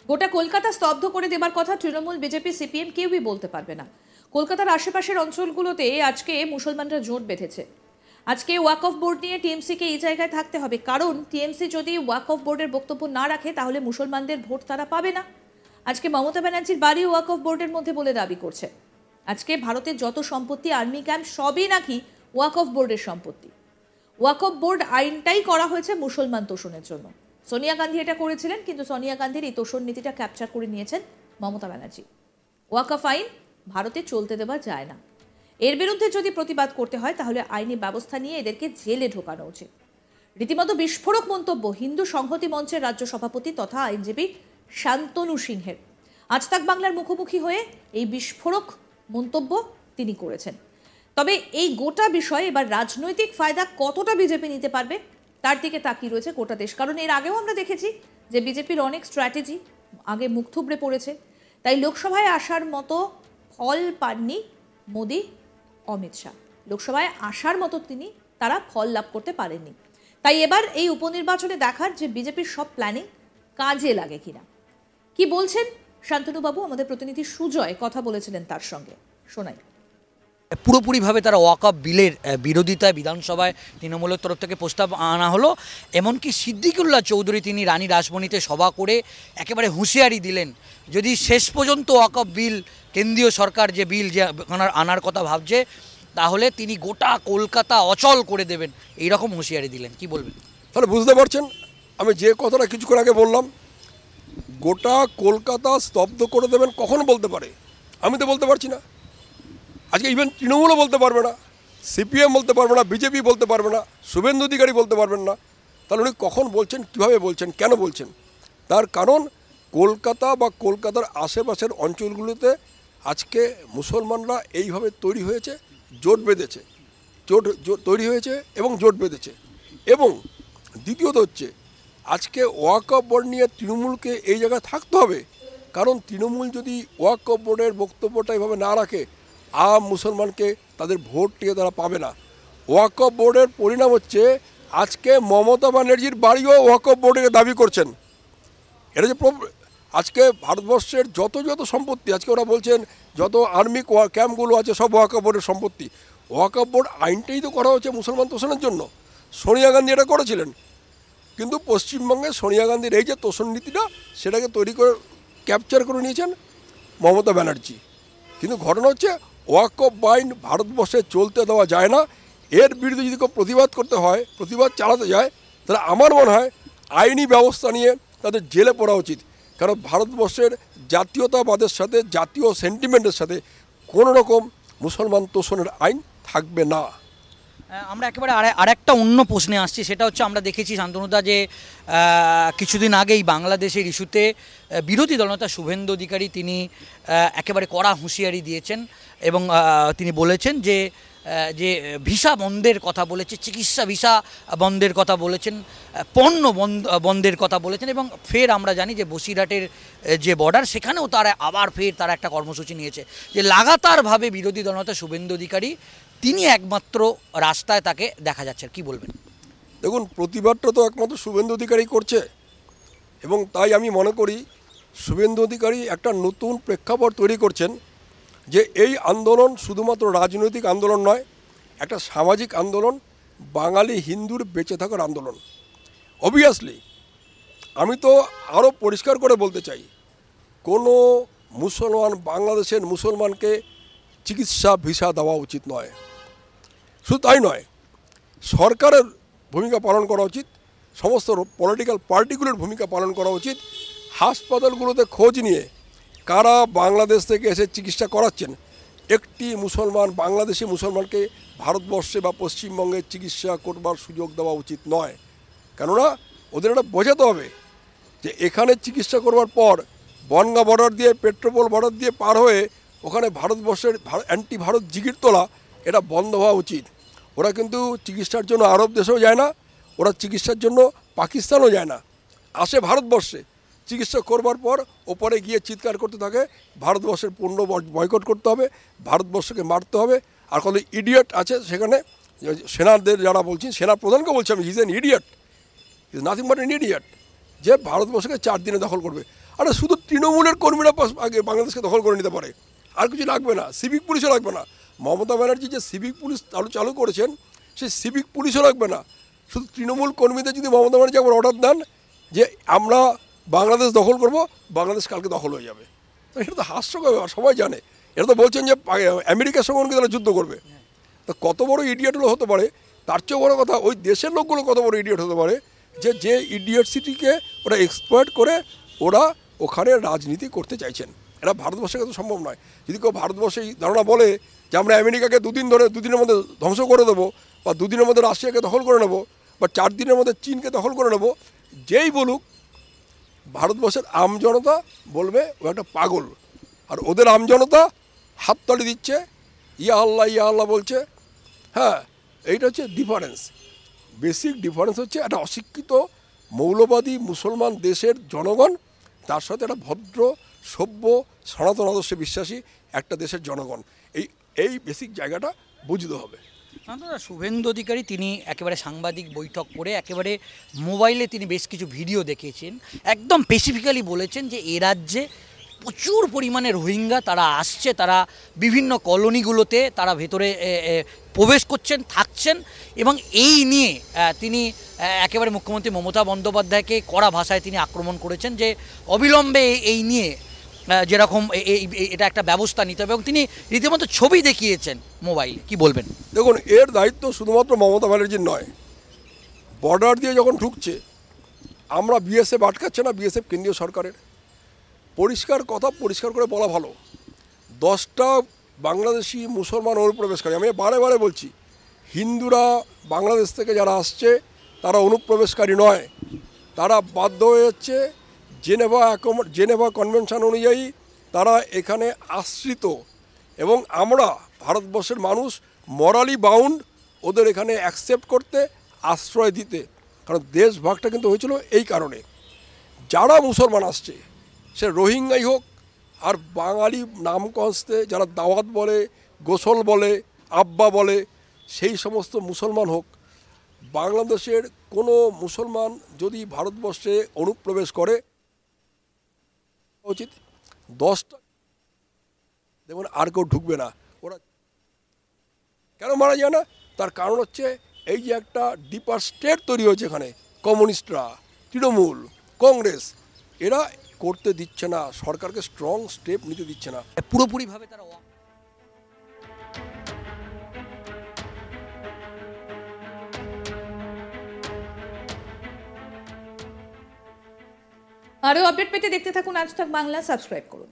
গোটা কলকাতা স্তব্ধ করে দেবার কথা তৃণমূল, বিজেপি, সিপিএম কেউই বলতে পারবে না। কলকাতার আশেপাশের অঞ্চলগুলোতে আজকে মুসলমানরা জোট বেঁধেছে। আজকে ওয়াক অফ বোর্ড নিয়ে টিএমসিকে এই জায়গায় থাকতে হবে, কারণ টিএমসি যদি ওয়াক অফ বোর্ডের বক্তব্য না রাখে তাহলে মুসলমানদের ভোট তারা পাবে না। আজকে মমতা ব্যানার্জির বাড়ি ওয়াক অফ বোর্ডের মধ্যে বলে দাবি করছে। আজকে ভারতের যত সম্পত্তি, আর্মি ক্যাম্প, সবই নাকি ওয়াক অফ বোর্ডের সম্পত্তি। ওয়াক অফ বোর্ড আইনটাই করা হয়েছে মুসলমান তোষণের জন্য। সোনিয়া গান্ধী এটা করেছিলেন, কিন্তু সোনিয়া গান্ধীর এই তোষণ নীতিটা ক্যাপচার করে নিয়েছেন মমতা ব্যানার্জি। ওয়াকফ আইন ভারতে চলতে দেওয়া যায় না। এর বিরুদ্ধে যদি প্রতিবাদ করতে হয় তাহলে আইনি ব্যবস্থা নিয়ে এদেরকে জেলে ঢোকানো উচিত। রীতিমতো বিস্ফোরক মন্তব্য হিন্দু সংহতি মঞ্চের রাজ্য সভাপতি তথা আইনজীবী শান্তনু সিংহের। আজ তাক বাংলার মুখোমুখি হয়ে এই বিস্ফোরক মন্তব্য তিনি করেছেন। তবে এই গোটা বিষয়ে এবার রাজনৈতিক ফায়দা কতটা বিজেপি নিতে পারবে তার দিকে তাকিয়ে রয়েছে গোটা দেশ। কারণ এর আগেও আমরা দেখেছি যে বিজেপির অনেক স্ট্র্যাটেজি আগে মুখ থুবড়ে পড়েছে। তাই লোকসভায় আসার মতো ফল পাননি মোদি, অমিত শাহ। লোকসভায় আসার মতো তারা ফল লাভ করতে পারেননি। তাই এবার এই উপনির্বাচনে দেখার যে বিজেপির সব প্ল্যানিং কাজে লাগে কিনা। কি বলছেন শান্তনুবাবু? আমাদের প্রতিনিধি সুজয় কথা বলেছিলেন তার সঙ্গে, শোনাই। পুরোপুরিভাবে তারা ওয়াকফ বিলের বিরোধিতায় বিধানসভায় তৃণমূলের তরফ থেকে প্রস্তাব আনা হলো। এমনকি সিদ্দিকুল্লাহ চৌধুরী তিনি রানী রাসমণিতে সভা করে একেবারে হুঁশিয়ারি দিলেন, যদি শেষ পর্যন্ত ওয়াকফ বিল কেন্দ্রীয় সরকার যে বিল যে আনার কথা ভাবছে তাহলে তিনি গোটা কলকাতা অচল করে দেবেন, এইরকম হুঁশিয়ারি দিলেন। কি বলবেন? তাহলে বুঝতে পারছেন আমি যে কথাটা কিছুক্ষণ আগে বললাম, গোটা কলকাতা স্তব্ধ করে দেবেন কখন বলতে পারে? আমি তো বলতে পারছি না। আজকে ইভেন তৃণমূলও বলতে পারবে না, সিপিএম বলতে পারবে না, বিজেপি বলতে পারবে না, শুভেন্দু অধিকারী বলতে পারবেন না। তাহলে উনি কখন বলছেন, কীভাবে বলছেন, কেন বলছেন? তার কারণ কলকাতা বা কলকাতার আশেপাশের অঞ্চলগুলোতে আজকে মুসলমানরা এইভাবে তৈরি হয়েছে, জোট বেঁধেছে, জোট তৈরি হয়েছে এবং জোট বেঁধেছে। এবং দ্বিতীয়ত হচ্ছে আজকে ওয়াকফ বোর্ড নিয়ে তৃণমূলকে এই জায়গায় থাকতে হবে, কারণ তৃণমূল যদি ওয়াকফ বোর্ডের বক্তব্যটা এভাবে না রাখে আম মুসলমানকে তাদের ভোট নিয়ে তারা পাবে না। ওয়াকফ বোর্ডের পরিণাম হচ্ছে আজকে মমতা ব্যানার্জির বাড়িও ওয়াকফ বোর্ডের দাবি করছেন। এটা যে আজকে ভারতবর্ষের যত সম্পত্তি, আজকে ওরা বলছেন যত আর্মি ক্যাম্পগুলো আছে সব ওয়াকফ বোর্ডের সম্পত্তি। ওয়াকফ বোর্ড আইনটাই তো করা হচ্ছে মুসলমান তোষণের জন্য। সোনিয়া গান্ধী এটা করেছিলেন, কিন্তু পশ্চিমবঙ্গে সোনিয়া গান্ধীর এই যে তোষণ নীতিটা সেটাকে তৈরি করে ক্যাপচার করে নিয়েছেন মমতা ব্যানার্জি। কিন্তু ঘটনা হচ্ছে ওয়াকফ আইন ভারতবর্ষে চলতে দেওয়া যায় না। এর বিরুদ্ধে যদি কেউ প্রতিবাদ করতে হয়, প্রতিবাদ চালাতে যায়, তাহলে আমার মনে হয় আইনি ব্যবস্থা নিয়ে তাদের জেলে পড়া উচিত। কারণ ভারতবর্ষের জাতীয়তাবাদের সাথে, জাতীয় সেন্টিমেন্টের সাথে কোনো রকম মুসলমান তোষণের আইন থাকবে না। আমরা একেবারে আরেকটা অন্য প্রশ্নে আসছি, সেটা হচ্ছে আমরা দেখেছি শান্তনুদা যে কিছুদিন আগেই বাংলাদেশের ইস্যুতে বিরোধী দলনেতা শুভেন্দু অধিকারী তিনি একেবারে কড়া হুঁশিয়ারি দিয়েছেন এবং তিনি বলেছেন যে ভিসা বন্ধের কথা বলেছে, চিকিৎসা ভিসা বন্ধের কথা বলেছেন, পণ্য বন্ধের কথা বলেছেন। এবং ফের আমরা জানি যে বসিরহাটের যে বর্ডার সেখানেও তারা তারা একটা কর্মসূচি নিয়েছে যে লাগাতারভাবে বিরোধী দলনেতা শুভেন্দু অধিকারী তিনি একমাত্র রাস্তায় তাকে দেখা যাচ্ছে। কি বলবেন? দেখুন, প্রতিবাদটা তো একমাত্র শুভেন্দু অধিকারী করছে এবং তাই আমি মনে করি শুভেন্দু অধিকারী একটা নতুন প্রেক্ষাপট তৈরি করছেন যে এই আন্দোলন শুধুমাত্র রাজনৈতিক আন্দোলন নয়, একটা সামাজিক আন্দোলন, বাঙালি হিন্দুর বেঁচে থাকার আন্দোলন। অবভিয়াসলি আমি তো আরও পরিষ্কার করে বলতে চাই, কোনো মুসলমান, বাংলাদেশের মুসলমানকে চিকিৎসা ভিসা দেওয়া উচিত নয়। শুধু তাই নয়, সরকারের ভূমিকা পালন করা উচিত, সমস্ত পলিটিক্যাল পার্টিগুলোর ভূমিকা পালন করা উচিত। হাসপাতালগুলোতে খোঁজ নিয়ে কারা বাংলাদেশ থেকে এসে চিকিৎসা করাচ্ছেন, একটি মুসলমান, বাংলাদেশি মুসলমানকে ভারতবর্ষে বা পশ্চিমবঙ্গে চিকিৎসা করবার সুযোগ দেওয়া উচিত নয়। কেননা ওদের এটা বোঝাতে হবে যে এখানে চিকিৎসা করবার পর বনগাঁ বর্ডার দিয়ে, পেট্রোপোল বর্ডার দিয়ে পার হয়ে ওখানে ভারতবর্ষের অ্যান্টি ভারত জিগির তোলা এটা বন্ধ হওয়া উচিত। ওরা কিন্তু চিকিৎসার জন্য আরব দেশেও যায় না, ওরা চিকিৎসার জন্য পাকিস্তানও যায় না, আসে ভারতবর্ষে। চিকিৎসা করবার পর ওপরে গিয়ে চিৎকার করতে থাকে ভারতবর্ষের পণ্য বয়কট করতে হবে, ভারতবর্ষকে মারতে হবে। আর কত ইডিয়েট আছে সেখানে, সেনাদের যারা বলছেন, সেনা প্রধানকে বলছি আমি, his N idiot, is nothing but N idiot, যে ভারতবর্ষকে 4 দিনে দখল করবে। আরে শুধু তৃণমূলের কর্মীরা আগে বাংলাদেশকে দখল করে নিতে পারে, আর কিছু লাগবে না, সিভিক পুলিশও লাগবে না। মমতা ব্যানার্জি যে সিভিক পুলিশ চালু করেছেন, সেই সিভিক পুলিশও লাগবে না। শুধু তৃণমূল কর্মীদের যদি মমতা ব্যানার্জি একবার অর্ডার দেন যে আমরা বাংলাদেশ দখল করব, বাংলাদেশ কালকে দখল হয়ে যাবে। তো এটা তো হাস্যকর ব্যাপার, সবাই জানে। এটা তো বলছেন যে আমেরিকার সঙ্গে নাকি তারা যুদ্ধ করবে। তো কত বড় ইডিয়েট হতে পারে, তার চেয়ে বড় কথা ওই দেশের লোকগুলো কত বড় ইডিয়েট হতে পারে যে ইডিয়েটসিটিকে ওরা এক্সপ্লয়েট করে ওরা ওখানে রাজনীতি করতে চাইছেন। এটা ভারতবর্ষের কাছে সম্ভব নয়। যদি কেউ ভারতবর্ষে এই ধারণা বলে যে আমরা আমেরিকাকে দুদিনের মধ্যে ধ্বংস করে দেবো, বা দুদিনের মধ্যে রাশিয়াকে দখল করে নেবো, বা 4 দিনের মধ্যে চীনকে দখল করে নেবো, যেই বলুক ভারতবর্ষের আমজনতা বলবে ও একটা পাগল। আর ওদের আমজনতা হাততালি দিচ্ছে, ইয়া আল্লাহ বলছে। হ্যাঁ, এইটা হচ্ছে ডিফারেন্স। বেসিক ডিফারেন্স হচ্ছে একটা অশিক্ষিত মৌলবাদী মুসলমান দেশের জনগণ, তার সাথে একটা ভদ্র সভ্য সনাতন আদর্শে বিশ্বাসী একটা দেশের জনগণ। এই বেসিক জায়গাটা বুঝতে হবে। শুভেন্দু অধিকারী তিনি একেবারে সাংবাদিক বৈঠক করে একেবারে মোবাইলে তিনি বেশ কিছু ভিডিও দেখিয়েছেন, একদম স্পেসিফিক্যালি বলেছেন যে এ রাজ্যে প্রচুর পরিমাণে রোহিঙ্গা তারা আসছে, তারা বিভিন্ন কলোনিগুলোতে তারা ভেতরে প্রবেশ করছেন, থাকছেন, এবং এই নিয়ে তিনি একেবারে মুখ্যমন্ত্রী মমতা বন্দ্যোপাধ্যায়কে কড়া ভাষায় তিনি আক্রমণ করেছেন যে অবিলম্বে এই নিয়ে যেরকম এটা একটা ব্যবস্থা নিতে হবে, এবং তিনি রীতিমতো ছবি দেখিয়েছেন মোবাইলে। কি বলবেন? দেখুন, এর দায়িত্ব শুধুমাত্র মমতা ব্যানার্জির নয়। বর্ডার দিয়ে যখন ঢুকছে, আমরা বিএসএফ আটকাচ্ছে না, বিএসএফ কেন্দ্রীয় সরকারের। পরিষ্কার কথা পরিষ্কার করে বলা ভালো। 10টা বাংলাদেশি মুসলমান অনুপ্রবেশকারী, আমি বারে বলছি, হিন্দুরা বাংলাদেশ থেকে যারা আসছে তারা অনুপ্রবেশকারী নয়, তারা বাধ্য হয়ে যাচ্ছে জেনেভা কনভেনশন অনুযায়ী তারা এখানে আশ্রিত, এবং আমরা ভারতবর্ষের মানুষ মরালি বাউন্ড ওদের এখানে অ্যাকসেপ্ট করতে, আশ্রয় দিতে। কারণ দেশ ভাগটা কিন্তু হয়েছিল এই কারণে। যারা মুসলমান আসছে, সে রোহিঙ্গাই হোক আর বাঙালি নাম কস্তে যারা দাওয়াত বলে, গোসল বলে, আব্বা বলে, সেই সমস্ত মুসলমান হোক, বাংলাদেশের কোনো মুসলমান যদি ভারতবর্ষে অনুপ্রবেশ করে উচিত 10টা দেখুন আর কেউ ঢুকবে না। ওরা কেন মারা যায় না? তার কারণ হচ্ছে এই যে একটা ডিপার স্টেট তৈরি হয়েছে এখানে, কমিউনিস্টরা, তৃণমূল, কংগ্রেস, এরা করতে দিচ্ছে না, সরকারকে স্ট্রং স্টেপ নিতে দিচ্ছে না পুরোপুরিভাবে তারা। আরও আপডেট পেতে দেখতে থাকুন আজ তাক বাংলা, সাবস্ক্রাইব করুন।